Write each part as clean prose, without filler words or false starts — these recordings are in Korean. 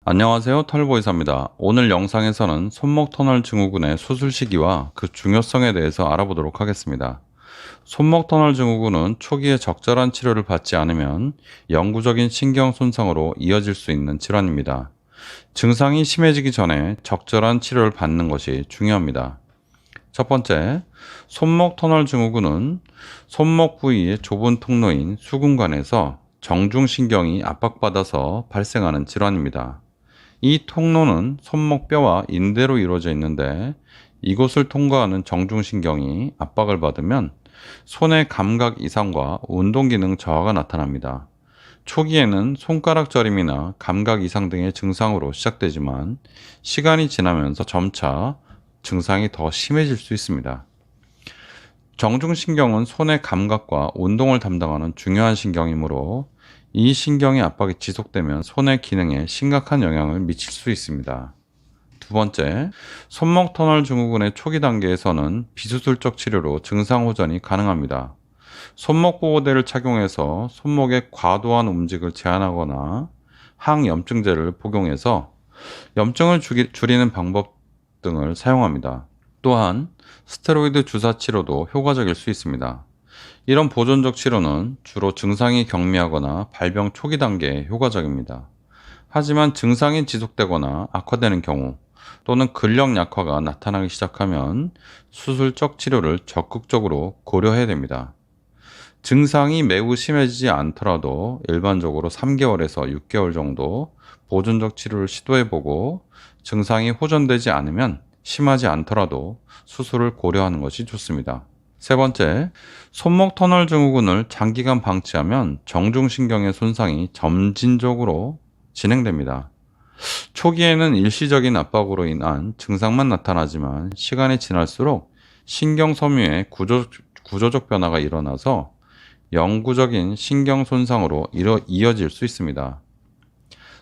안녕하세요. 털보이사입니다. 오늘 영상에서는 손목 터널 증후군의 수술 시기와 그 중요성에 대해서 알아보도록 하겠습니다. 손목 터널 증후군은 초기에 적절한 치료를 받지 않으면 영구적인 신경 손상으로 이어질 수 있는 질환입니다. 증상이 심해지기 전에 적절한 치료를 받는 것이 중요합니다. 첫 번째, 손목 터널 증후군은 손목 부위의 좁은 통로인 수근관에서 정중신경이 압박받아서 발생하는 질환입니다. 이 통로는 손목뼈와 인대로 이루어져 있는데 이곳을 통과하는 정중신경이 압박을 받으면 손의 감각 이상과 운동 기능 저하가 나타납니다. 초기에는 손가락 저림이나 감각 이상 등의 증상으로 시작되지만 시간이 지나면서 점차 증상이 더 심해질 수 있습니다. 정중신경은 손의 감각과 운동을 담당하는 중요한 신경이므로 이 신경의 압박이 지속되면 손의 기능에 심각한 영향을 미칠 수 있습니다. 두 번째, 손목 터널 증후군의 초기 단계에서는 비수술적 치료로 증상 호전이 가능합니다. 손목 보호대를 착용해서 손목의 과도한 움직임을 제한하거나 항염증제를 복용해서 염증을 줄이는 방법 등을 사용합니다. 또한 스테로이드 주사 치료도 효과적일 수 있습니다. 이런 보존적 치료는 주로 증상이 경미하거나 발병 초기 단계에 효과적입니다. 하지만 증상이 지속되거나 악화되는 경우 또는 근력 약화가 나타나기 시작하면 수술적 치료를 적극적으로 고려해야 됩니다. 증상이 매우 심해지지 않더라도 일반적으로 3개월에서 6개월 정도 보존적 치료를 시도해보고 증상이 호전되지 않으면 심하지 않더라도 수술을 고려하는 것이 좋습니다. 세 번째, 손목 터널 증후군을 장기간 방치하면 정중신경의 손상이 점진적으로 진행됩니다. 초기에는 일시적인 압박으로 인한 증상만 나타나지만 시간이 지날수록 신경 섬유의 구조적 변화가 일어나서 영구적인 신경 손상으로 이어질 수 있습니다.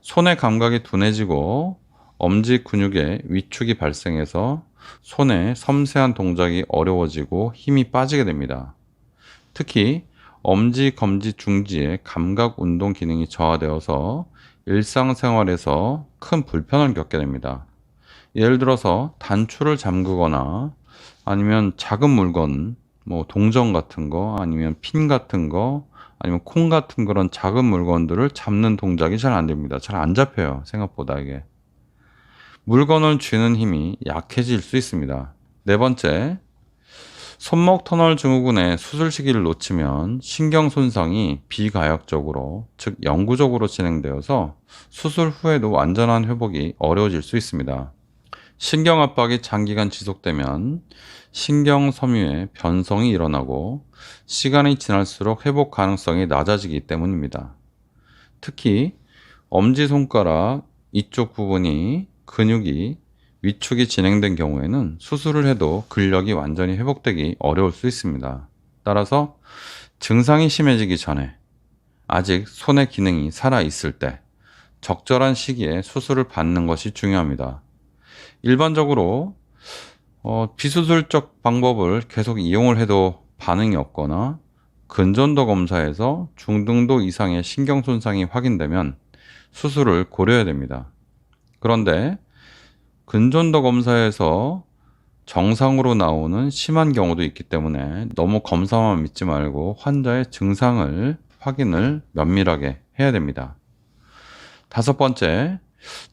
손의 감각이 둔해지고 엄지 근육의 위축이 발생해서 손의 섬세한 동작이 어려워지고 힘이 빠지게 됩니다. 특히 엄지, 검지, 중지의 감각 운동 기능이 저하되어서 일상생활에서 큰 불편을 겪게 됩니다. 예를 들어서 단추를 잠그거나 아니면 작은 물건, 뭐 동전 같은 거, 아니면 핀 같은 거, 아니면 콩 같은 그런 작은 물건들을 잡는 동작이 잘 안 됩니다. 잘 안 잡혀요. 생각보다 이게. 물건을 쥐는 힘이 약해질 수 있습니다. 네 번째, 손목 터널 증후군의 수술 시기를 놓치면 신경 손상이 비가역적으로, 즉 영구적으로 진행되어서 수술 후에도 완전한 회복이 어려워질 수 있습니다. 신경 압박이 장기간 지속되면 신경 섬유의 변성이 일어나고 시간이 지날수록 회복 가능성이 낮아지기 때문입니다. 특히 엄지손가락 이쪽 부분이 근육이 위축이 진행된 경우에는 수술을 해도 근력이 완전히 회복되기 어려울 수 있습니다. 따라서 증상이 심해지기 전에 아직 손의 기능이 살아있을 때 적절한 시기에 수술을 받는 것이 중요합니다. 일반적으로 비수술적 방법을 계속 이용을 해도 반응이 없거나 근전도 검사에서 중등도 이상의 신경 손상이 확인되면 수술을 고려해야 됩니다. 그런데 근전도 검사에서 정상으로 나오는 심한 경우도 있기 때문에 너무 검사만 믿지 말고 환자의 증상을 확인을 면밀하게 해야 됩니다. 다섯 번째,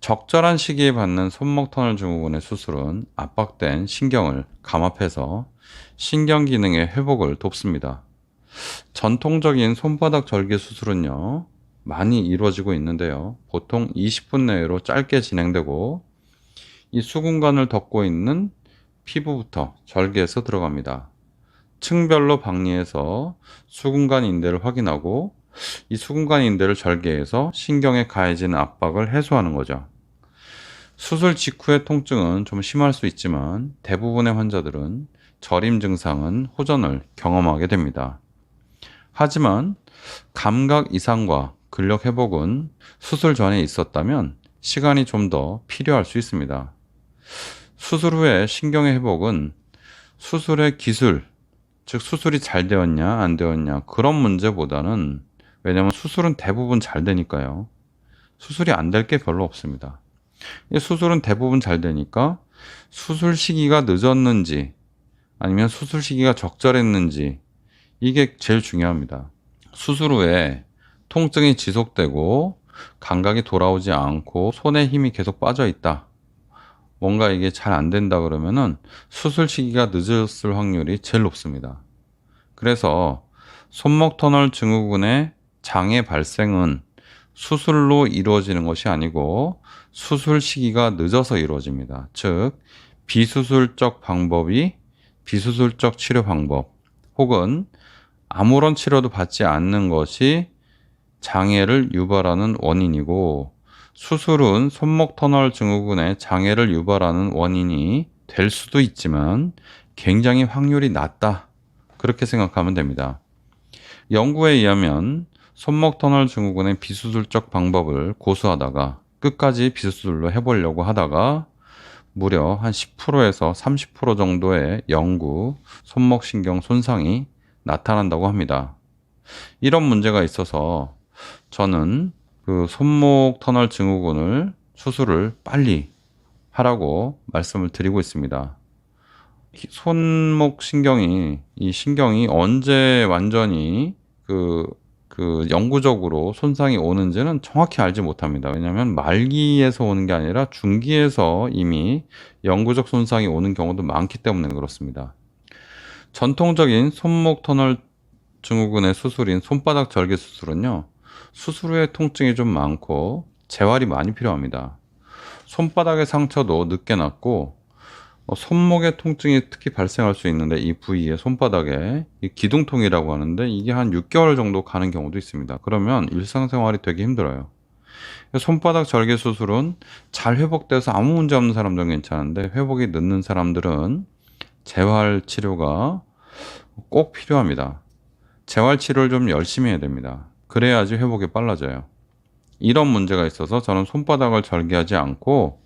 적절한 시기에 받는 손목 터널 증후군의 수술은 압박된 신경을 감압해서 신경 기능의 회복을 돕습니다. 전통적인 손바닥 절개 수술은요, 많이 이루어지고 있는데요. 보통 20분 내로 짧게 진행되고 이 수근관을 덮고 있는 피부부터 절개해서 들어갑니다. 층별로 박리해서 수근관 인대를 확인하고 이 수근관 인대를 절개해서 신경에 가해지는 압박을 해소하는 거죠. 수술 직후의 통증은 좀 심할 수 있지만 대부분의 환자들은 저림 증상은 호전을 경험하게 됩니다. 하지만 감각 이상과 근력 회복은 수술 전에 있었다면 시간이 좀 더 필요할 수 있습니다. 수술 후에 신경의 회복은 수술의 기술, 즉 수술이 잘 되었냐 안 되었냐 그런 문제보다는, 왜냐하면 수술은 대부분 잘 되니까요. 수술이 안 될 게 별로 없습니다. 이 수술은 대부분 잘 되니까 수술 시기가 늦었는지 아니면 수술 시기가 적절했는지 이게 제일 중요합니다. 수술 후에 통증이 지속되고 감각이 돌아오지 않고 손에 힘이 계속 빠져 있다. 뭔가 이게 잘 안 된다 그러면은 수술 시기가 늦었을 확률이 제일 높습니다. 그래서 손목 터널 증후군의 장애 발생은 수술로 이루어지는 것이 아니고 수술 시기가 늦어서 이루어집니다. 즉, 비수술적 치료 방법 혹은 아무런 치료도 받지 않는 것이 장애를 유발하는 원인이고, 수술은 손목 터널 증후군의 장애를 유발하는 원인이 될 수도 있지만 굉장히 확률이 낮다. 그렇게 생각하면 됩니다. 연구에 의하면 손목 터널 증후군의 비수술적 방법을 고수하다가 끝까지 비수술로 해보려고 하다가 무려 한 10%에서 30% 정도의 영구 손목신경 손상이 나타난다고 합니다. 이런 문제가 있어서 저는 그 손목 터널 증후군을 수술을 빨리 하라고 말씀을 드리고 있습니다. 손목 신경이, 이 신경이 언제 완전히 영구적으로 손상이 오는지는 정확히 알지 못합니다. 왜냐하면 말기에서 오는 게 아니라 중기에서 이미 영구적 손상이 오는 경우도 많기 때문에 그렇습니다. 전통적인 손목 터널 증후군의 수술인 손바닥 절개 수술은요, 수술 후에 통증이 좀 많고 재활이 많이 필요합니다. 손바닥의 상처도 늦게 낫고 손목의 통증이 특히 발생할 수 있는데, 이 부위에 손바닥에 이 기둥통이라고 하는데 이게 한 6개월 정도 가는 경우도 있습니다. 그러면 일상생활이 되게 힘들어요. 손바닥 절개 수술은 잘 회복돼서 아무 문제 없는 사람들은 괜찮은데, 회복이 늦는 사람들은 재활 치료가 꼭 필요합니다. 재활 치료를 좀 열심히 해야 됩니다. 그래야지 회복이 빨라져요. 이런 문제가 있어서 저는 손바닥을 절개하지 않고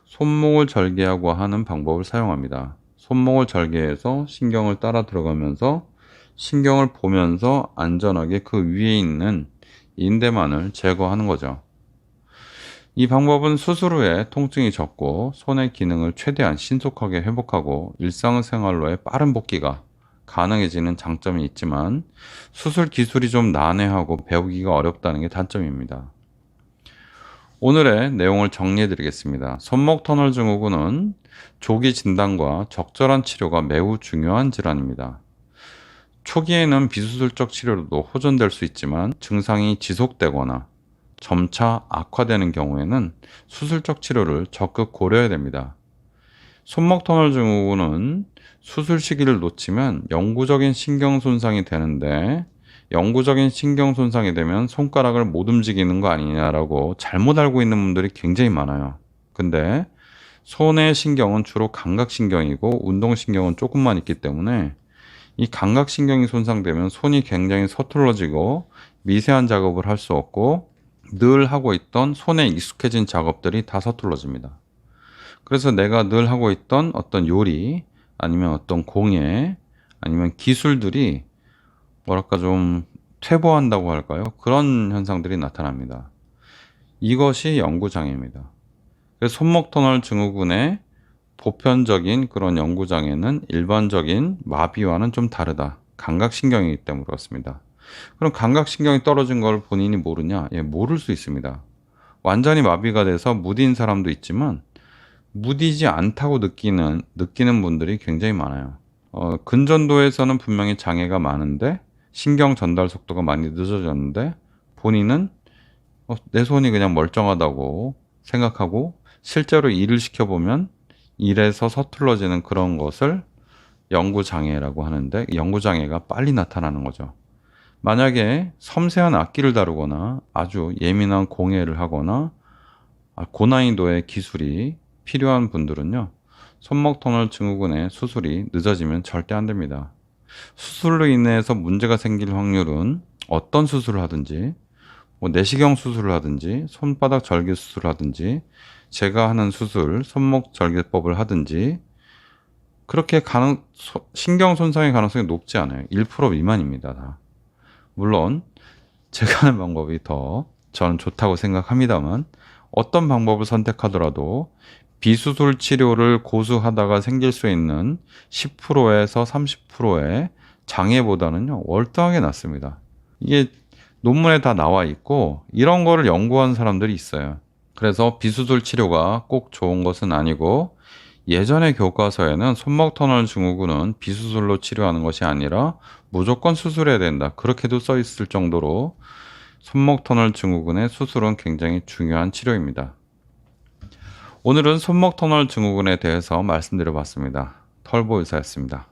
손목을 절개하고 하는 방법을 사용합니다. 손목을 절개해서 신경을 따라 들어가면서 신경을 보면서 안전하게 그 위에 있는 인대만을 제거하는 거죠. 이 방법은 수술 후에 통증이 적고 손의 기능을 최대한 신속하게 회복하고 일상생활로의 빠른 복귀가 가능해지는 장점이 있지만, 수술 기술이 좀 난해하고 배우기가 어렵다는 게 단점입니다. 오늘의 내용을 정리해 드리겠습니다. 손목 터널 증후군은 조기 진단과 적절한 치료가 매우 중요한 질환입니다. 초기에는 비수술적 치료로도 호전될 수 있지만 증상이 지속되거나 점차 악화되는 경우에는 수술적 치료를 적극 고려해야 됩니다. 손목 터널 증후군은 수술 시기를 놓치면 영구적인 신경 손상이 되는데, 영구적인 신경 손상이 되면 손가락을 못 움직이는 거 아니냐라고 잘못 알고 있는 분들이 굉장히 많아요. 근데 손의 신경은 주로 감각신경이고 운동신경은 조금만 있기 때문에, 이 감각신경이 손상되면 손이 굉장히 서툴러지고 미세한 작업을 할 수 없고 늘 하고 있던 손에 익숙해진 작업들이 다 서툴러집니다. 그래서 내가 늘 하고 있던 어떤 요리 아니면 어떤 공예 아니면 기술들이 뭐랄까 좀 퇴보한다고 할까요? 그런 현상들이 나타납니다. 이것이 영구장애입니다. 그래서 손목 터널 증후군의 보편적인 그런 영구장애는 일반적인 마비와는 좀 다르다. 감각신경이기 때문에 그렇습니다. 그럼 감각신경이 떨어진 걸 본인이 모르냐? 예, 모를 수 있습니다. 완전히 마비가 돼서 무디인 사람도 있지만 무디지 않다고 느끼는 분들이 굉장히 많아요. 근전도에서는 분명히 장애가 많은데 신경 전달 속도가 많이 늦어졌는데 본인은 내 손이 그냥 멀쩡하다고 생각하고 실제로 일을 시켜보면 일에서 서툴러지는 그런 것을 영구장애라고 하는데, 영구장애가 빨리 나타나는 거죠. 만약에 섬세한 악기를 다루거나 아주 예민한 공예를 하거나 고난이도의 기술이 필요한 분들은요, 손목 터널 증후군의 수술이 늦어지면 절대 안 됩니다. 수술로 인해서 문제가 생길 확률은 어떤 수술을 하든지, 내시경 수술을 하든지, 손바닥 절개 수술을 하든지, 제가 하는 수술, 손목 절개법을 하든지, 그렇게 신경 손상의 가능성이 높지 않아요. 1% 미만입니다. 다. 물론 제가 하는 방법이 더 저는 좋다고 생각합니다만 어떤 방법을 선택하더라도 비수술 치료를 고수하다가 생길 수 있는 10%에서 30%의 장애보다는요, 월등하게 낫습니다. 이게 논문에 다 나와 있고 이런 거를 연구한 사람들이 있어요. 그래서 비수술 치료가 꼭 좋은 것은 아니고 예전의 교과서에는 손목 터널 증후군은 비수술로 치료하는 것이 아니라 무조건 수술해야 된다. 그렇게도 써 있을 정도로 손목 터널 증후군의 수술은 굉장히 중요한 치료입니다. 오늘은 손목 터널 증후군에 대해서 말씀드려 봤습니다. 털보 의사였습니다.